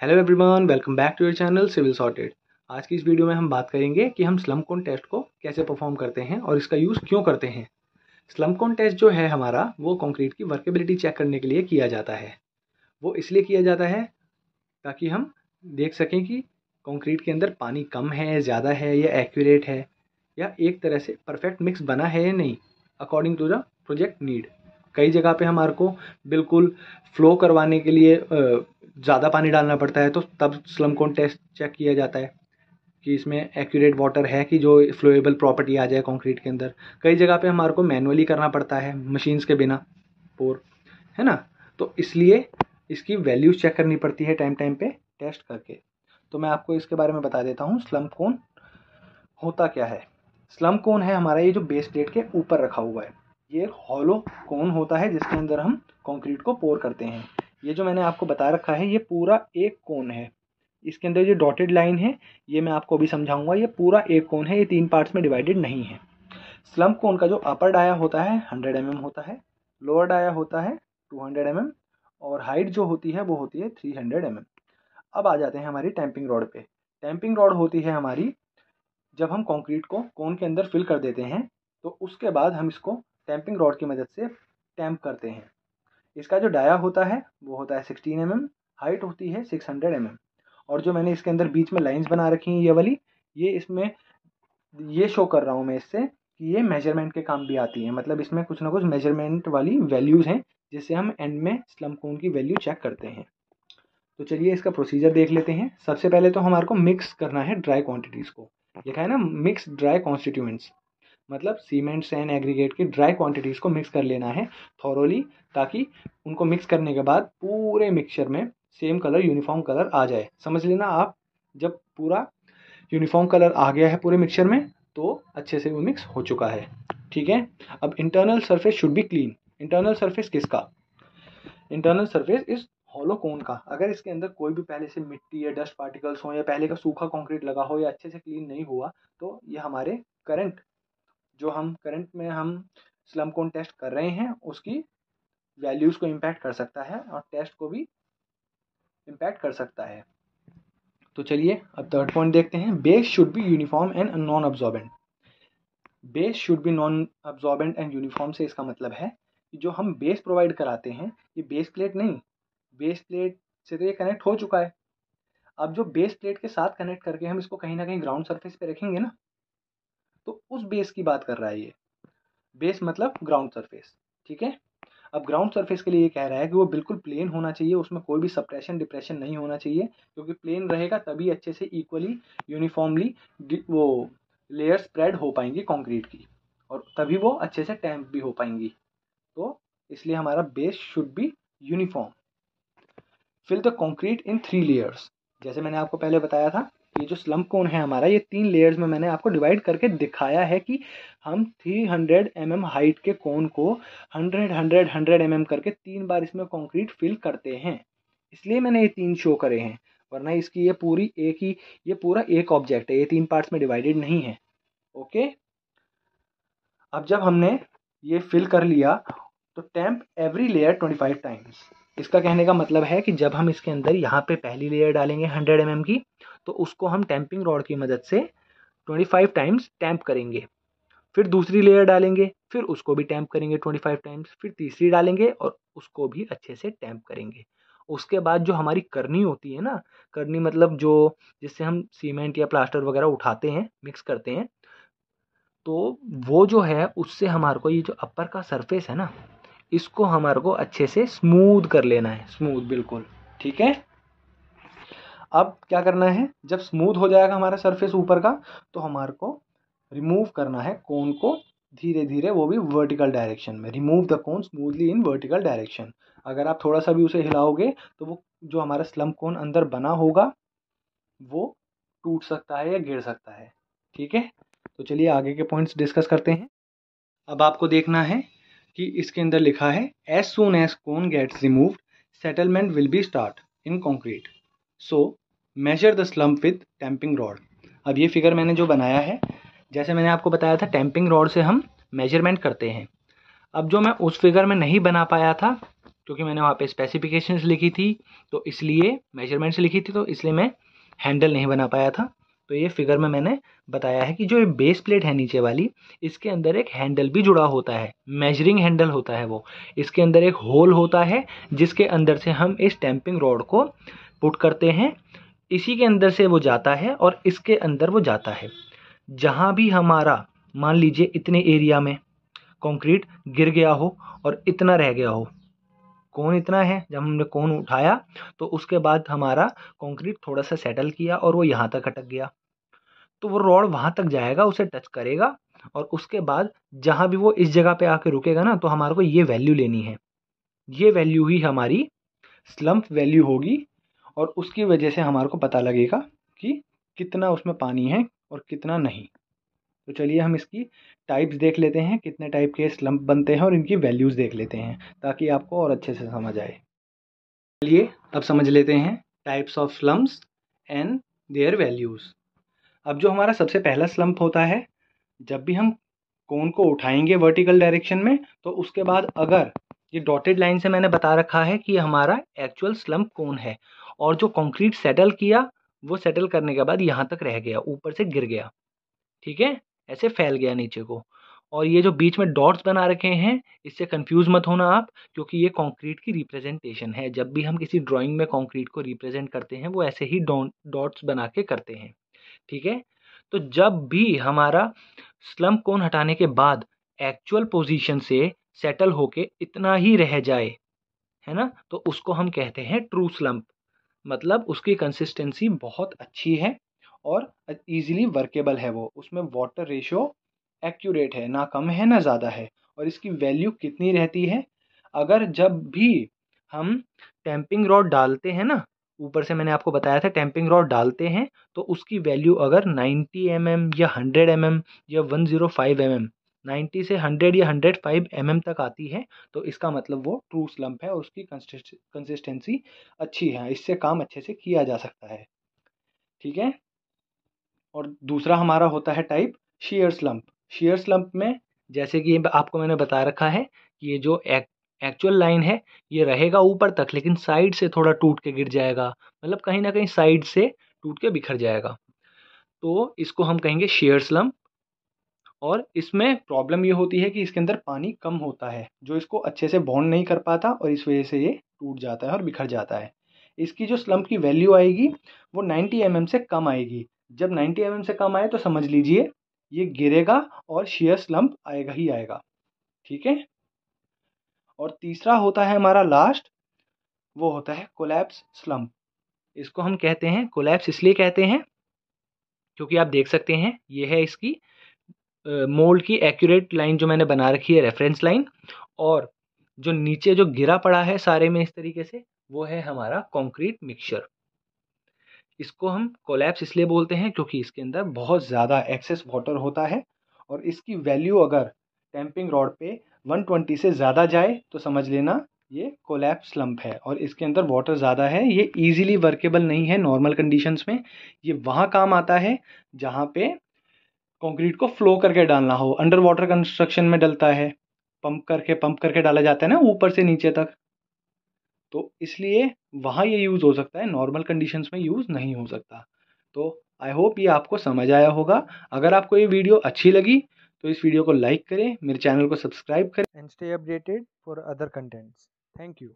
Hello everyone, welcome back to your channel civil sorted. आज की इस वीडियो में हम बात करेंगे कि हम स्लम कोन टेस्ट को कैसे परफॉर्म करते हैं और इसका यूज़ क्यों करते हैं। स्लम कोन टेस्ट जो है हमारा, वो कंक्रीट की वर्केबिलिटी चेक करने के लिए किया जाता है। वो इसलिए किया जाता है ताकि हम देख सकें कि कंक्रीट के अंदर पानी कम है, ज़्यादा है या एक्यूरेट है, या एक तरह से परफेक्ट मिक्स बना है या नहीं, according to the project need. कई जगह पे हमारे को बिल्कुल फ्लो करवाने के लिए ज़्यादा पानी डालना पड़ता है, तो तब स्लम कोन टेस्ट चेक किया जाता है कि इसमें एक्यूरेट वाटर है कि जो फ्लोएबल प्रॉपर्टी आ जाए कंक्रीट के अंदर। कई जगह पे हमारे को मैनुअली करना पड़ता है मशीन्स के बिना पोर, है ना। तो इसलिए इसकी वैल्यूज चेक करनी पड़ती है टाइम टाइम पे टेस्ट करके। तो मैं आपको इसके बारे में बता देता हूँ स्लम कोन होता क्या है। स्लम कोन है हमारा ये जो बेस प्लेट के ऊपर रखा हुआ है, ये हॉलो कोन होता है जिसके अंदर हम कंक्रीट को पोर करते हैं। ये जो मैंने आपको बता रखा है ये पूरा एक कोन है। इसके अंदर जो डॉटेड लाइन है ये मैं आपको अभी समझाऊंगा। ये पूरा एक कोन है, ये 3 पार्ट्स में डिवाइडेड नहीं है। स्लम कोन का जो अपर डाया होता है 100 mm होता है, लोअर डाया होता है 200 mm, और हाइट जो होती है वो होती है 300 mm। अब आ जाते हैं हमारी टैंपिंग रॉड पे। टैंपिंग रॉड होती है हमारी, जब हम कंक्रीट को कोन के अंदर फिल कर देते हैं तो उसके बाद हम इसको टैंपिंग रॉड की मदद से टैंप करते हैं। इसका जो डाया होता है वो होता है 16 mm, हाइट होती है 600 mm। और जो मैंने इसके अंदर बीच में लाइंस बना रखी हैं ये वाली, ये इसमें ये शो कर रहा हूँ मैं इससे कि ये मेजरमेंट के काम भी आती है। मतलब इसमें कुछ ना कुछ मेजरमेंट वाली वैल्यूज़ हैं जिससे हम एंड में स्लम कोन की वैल्यू चेक करते हैं। तो चलिए इसका प्रोसीजर देख लेते हैं। सबसे पहले तो हमारे को मिक्स करना है ड्राई क्वांटिटीज़ को। लिखा है ना मिक्स ड्राई कॉन्स्टिट्यूएंट्स, मतलब सीमेंट सैंड एग्रीगेट की ड्राई क्वांटिटीज़ को मिक्स कर लेना है थॉरोली, ताकि उनको मिक्स करने के बाद पूरे मिक्सचर में सेम कलर, यूनिफॉर्म कलर आ जाए। समझ लेना आप, जब पूरा यूनिफॉर्म कलर आ गया है पूरे मिक्सचर में तो अच्छे से वो मिक्स हो चुका है। ठीक है। अब internal surface should be clean. Internal surface किसका? इंटरनल सरफेस इस हॉलो कोन का। अगर इसके अंदर कोई भी पहले से मिट्टी या डस्ट पार्टिकल्स हो, या पहले का सूखा कंक्रीट लगा हो, या अच्छे से क्लीन नहीं हुआ, तो ये हमारे करंट में हम स्लम कोन टेस्ट कर रहे हैं उसकी वैल्यूज को इम्पैक्ट कर सकता है और टेस्ट को भी इम्पैक्ट कर सकता है। तो चलिए अब थर्ड पॉइंट देखते हैं। Base should be uniform and non absorbent. Base should B non absorbent and uniform से इसका मतलब है कि जो हम बेस प्रोवाइड कराते हैं ये बेस प्लेट नहीं, बेस प्लेट से तो ये कनेक्ट हो चुका है। अब जो बेस प्लेट के साथ कनेक्ट करके हम इसको कहीं ना कहीं ग्राउंड सरफेस पे रखेंगे ना, तो उस बेस की बात कर रहा है ये। बेस मतलब ग्राउंड सरफेस। ठीक है। अब ग्राउंड सरफेस के लिए ये कह रहा है कि वो बिल्कुल प्लेन होना चाहिए, उसमें कोई भी सप्रेशन डिप्रेशन नहीं होना चाहिए, क्योंकि प्लेन रहेगा तभी अच्छे से इक्वली यूनिफॉर्मली वो लेयर स्प्रेड हो पाएंगी कंक्रीट की, और तभी वो अच्छे से टैंप भी हो पाएंगी। तो इसलिए हमारा base should be uniform. Fill the concrete in 3 layers. जैसे मैंने आपको पहले बताया था, ये जो स्लम कोन है हमारा, ये 3 लेयर्स में मैंने आपको डिवाइड करके दिखाया है कि हम 300 mm हाइट के कोन को 100 mm करके 3 बार इसमें कंक्रीट फिल करते हैं। इसलिए मैंने ये 3 शो करे हैं, वरना इसकी ये पूरा एक ऑब्जेक्ट है, ये 3 पार्ट्स में डिवाइडेड नहीं है। ओके। अब जब हमने ये फिल कर लिया तो टैंप एवरी लेयर 25 टाइम्स। इसका कहने का मतलब है कि जब हम इसके अंदर यहाँ पे पहली लेयर डालेंगे 100 mm की, तो उसको हम टैंपिंग रॉड की मदद से 25 टाइम्स टैंप करेंगे। फिर दूसरी लेयर डालेंगे, फिर उसको भी टैंप करेंगे 25 टाइम्स, फिर तीसरी डालेंगे और उसको भी अच्छे से टैंप करेंगे। उसके बाद जो हमारी करनी होती है ना, करनी मतलब जो जिससे हम सीमेंट या प्लास्टर वगैरह उठाते हैं, मिक्स करते हैं, तो वो जो है उससे हमारे को ये जो अपर का सरफेस है ना, इसको हमारे को अच्छे से स्मूथ कर लेना है, स्मूथ बिल्कुल। ठीक है। अब क्या करना है, जब स्मूथ हो जाएगा हमारा सरफेस ऊपर का, तो हमारे को रिमूव करना है कोन को धीरे धीरे, वो भी वर्टिकल डायरेक्शन में। Remove the cone smoothly in vertical direction. अगर आप थोड़ा सा भी उसे हिलाओगे तो वो जो हमारा स्लम कोन अंदर बना होगा वो टूट सकता है या गिर सकता है। ठीक है। तो चलिए आगे के पॉइंट्स डिस्कस करते हैं। अब आपको देखना है कि इसके अंदर लिखा है as soon as cone gets removed settlement will be start in concrete, so measure the slump with tamping rod. अब ये फिगर मैंने जो बनाया है, जैसे मैंने आपको बताया था टैंपिंग रॉड से हम मेजरमेंट करते हैं। अब जो मैं उस फिगर में नहीं बना पाया था क्योंकि मैंने वहाँ पे स्पेसिफिकेशंस लिखी थी, तो इसलिए मेजरमेंट्स लिखी थी, तो इसलिए मैं हैंडल नहीं बना पाया था। तो ये फिगर में मैंने बताया है कि जो ये बेस प्लेट है नीचे वाली, इसके अंदर एक हैंडल भी जुड़ा होता है, मेजरिंग हैंडल होता है वो। इसके अंदर एक होल होता है जिसके अंदर से हम इस टैंपिंग रॉड को पुट करते हैं, इसी के अंदर से वो जाता है और इसके अंदर वो जाता है। जहाँ भी हमारा मान लीजिए इतने एरिया में कंक्रीट गिर गया हो और इतना रह गया हो, कोन इतना है, जब हमने कोन उठाया तो उसके बाद हमारा कंक्रीट थोड़ा सा सेटल किया और वो यहाँ तक अटक गया, तो वो रॉड वहाँ तक जाएगा, उसे टच करेगा और उसके बाद जहाँ भी वो इस जगह पे आके रुकेगा ना, तो हमारे को ये वैल्यू लेनी है। ये वैल्यू ही हमारी स्लम्प वैल्यू होगी और उसकी वजह से हमारे को पता लगेगा कि कितना उसमें पानी है और कितना नहीं। तो चलिए हम इसकी टाइप्स देख लेते हैं, कितने टाइप के स्लम्प बनते हैं और इनकी वैल्यूज़ देख लेते हैं ताकि आपको और अच्छे से समझ आए। चलिए अब समझ लेते हैं types of slumps and their values. अब जो हमारा सबसे पहला स्लम्प होता है, जब भी हम कोन को उठाएंगे वर्टिकल डायरेक्शन में, तो उसके बाद अगर ये डॉटेड लाइन से मैंने बता रखा है कि हमारा एक्चुअल स्लम्प कोन है और जो कंक्रीट सेटल किया, वो सेटल करने के बाद यहाँ तक रह गया, ऊपर से गिर गया, ठीक है, ऐसे फैल गया नीचे को। और ये जो बीच में डॉट्स बना रखे हैं, इससे कंफ्यूज मत होना आप, क्योंकि ये कंक्रीट की रिप्रेजेंटेशन है। जब भी हम किसी ड्राइंग में कंक्रीट को रिप्रेजेंट करते हैं, वो ऐसे ही डॉट्स बना के करते हैं, ठीक है। तो जब भी हमारा स्लम्प कोन हटाने के बाद एक्चुअल पोजीशन से सेटल होके इतना ही रह जाए, है ना, तो उसको हम कहते हैं ट्रू स्लम्प। मतलब उसकी कंसिस्टेंसी बहुत अच्छी है और इजीली वर्केबल है, वो उसमें वाटर रेशियो एक्यूरेट है, ना कम है ना ज़्यादा है। और इसकी वैल्यू कितनी रहती है, अगर जब भी हम टैंपिंग रॉड डालते हैं ना, ऊपर से मैंने आपको बताया था टैंपिंग रॉड डालते हैं, तो उसकी वैल्यू अगर 90 mm या 100 mm या 105 mm, 90 से 100 या 105 mm तक आती है, तो इसका मतलब वो ट्रू स्लम्प है और उसकी कंसिस्टेंसी अच्छी है, इससे काम अच्छे से किया जा सकता है, ठीक है। और दूसरा हमारा होता है type share slump. Share slump में जैसे कि आपको मैंने बता रखा है कि ये जो एक्चुअल लाइन है, ये रहेगा ऊपर तक, लेकिन साइड से थोड़ा टूट के गिर जाएगा, मतलब कहीं ना कहीं साइड से टूट के बिखर जाएगा, तो इसको हम कहेंगे शेयर स्लम्प। और इसमें प्रॉब्लम ये होती है कि इसके अंदर पानी कम होता है, जो इसको अच्छे से बॉन्ड नहीं कर पाता और इस वजह से ये टूट जाता है और बिखर जाता है। इसकी जो स्लम्प की वैल्यू आएगी वो 90 mm से कम आएगी। जब 90 mm से कम आए तो समझ लीजिए ये गिरेगा और शेयर स्लम्प आएगा ही आएगा, ठीक है। और तीसरा होता है हमारा लास्ट, वो होता है कोलैप्स स्लम्प। इसको हम कहते हैं कोलैप्स इसलिए कहते हैं क्योंकि आप देख सकते हैं ये है इसकी मोल्ड की एक्यूरेट लाइन जो मैंने बना रखी है, रेफरेंस लाइन, और जो नीचे जो गिरा पड़ा है सारे में इस तरीके से, वो है हमारा कंक्रीट मिक्सचर। इसको हम कोलैप्स इसलिए बोलते हैं क्योंकि इसके अंदर बहुत ज़्यादा एक्सेस वाटर होता है और इसकी वैल्यू अगर टैंपिंग रॉड पे 120 से ज़्यादा जाए तो समझ लेना ये कोलैप्स स्लम्प है। और इसके अंदर वाटर ज़्यादा है, ये ईजिली वर्केबल नहीं है नॉर्मल कंडीशंस में। ये वहाँ काम आता है जहाँ पे कंक्रीट को फ्लो करके डालना हो, अंडर वाटर कंस्ट्रक्शन में डलता है, पंप करके डाला जाता है ना ऊपर से नीचे तक, तो इसलिए वहाँ ये यूज़ हो सकता है, नॉर्मल कंडीशंस में यूज़ नहीं हो सकता। तो आई होप ये आपको समझ आया होगा। अगर आपको ये वीडियो अच्छी लगी तो इस वीडियो को लाइक करें, मेरे चैनल को सब्सक्राइब करें and stay updated for other contents. Thank you.